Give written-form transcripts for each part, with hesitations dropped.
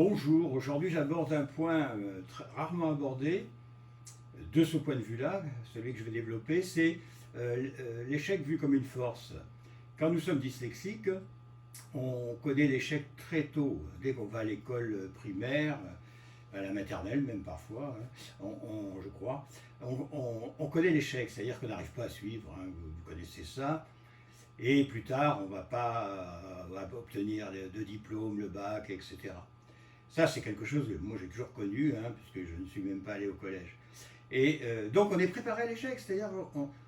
Bonjour, aujourd'hui j'aborde un point rarement abordé de ce point de vue-là, celui que je vais développer, c'est l'échec vu comme une force. Quand nous sommes dyslexiques, on connaît l'échec très tôt, dès qu'on va à l'école primaire, à la maternelle même parfois, hein, je crois, on connaît l'échec, c'est-à-dire qu'on n'arrive pas à suivre, hein, vous connaissez ça, et plus tard on ne va pas obtenir de diplôme, le bac, etc. Ça, c'est quelque chose que moi j'ai toujours connu, hein, puisque je ne suis même pas allé au collège. Et donc on est préparé à l'échec, c'est-à-dire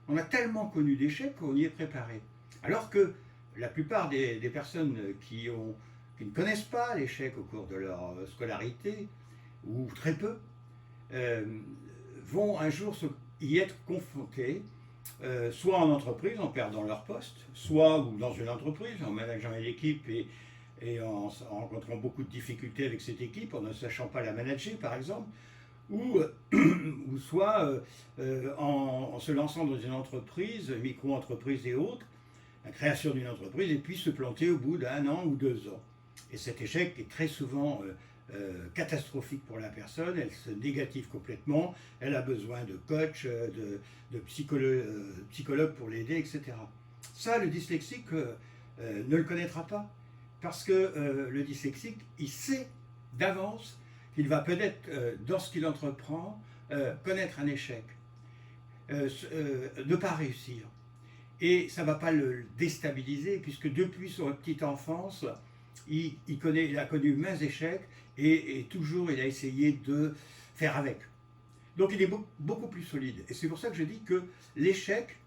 on a tellement connu d'échecs qu'on y est préparé. Alors que la plupart des personnes qui ne connaissent pas l'échec au cours de leur scolarité, ou très peu, euh, vont un jour y être confrontés, soit en entreprise en perdant leur poste, soit ou dans une entreprise en manageant une équipe et en rencontrant beaucoup de difficultés avec cette équipe, en ne sachant pas la manager par exemple, ou, ou soit en se lançant dans une entreprise, micro-entreprise et autres, la création d'une entreprise, et puis se planter au bout d'1 an ou 2 ans. Et cet échec est très souvent catastrophique pour la personne, elle se négative complètement, elle a besoin de coach, de psychologue pour l'aider, etc. Ça, le dyslexique ne le connaîtra pas, parce que le dyslexique, il sait d'avance qu'il va peut-être, dans ce qu'il entreprend, connaître un échec, ne pas réussir. Et ça ne va pas le déstabiliser, puisque depuis son petite enfance, il a connu maints échecs et toujours il a essayé de faire avec. Donc il est beaucoup plus solide. Et c'est pour ça que je dis que l'échec,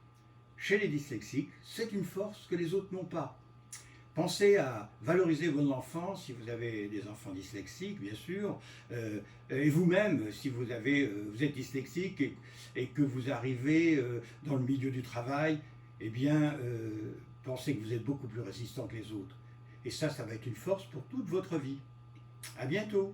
chez les dyslexiques, c'est une force que les autres n'ont pas. Pensez à valoriser vos enfants si vous avez des enfants dyslexiques, bien sûr, et vous-même si vous êtes dyslexique et que vous arrivez dans le milieu du travail, eh bien, pensez que vous êtes beaucoup plus résistant que les autres. Et ça va être une force pour toute votre vie. À bientôt.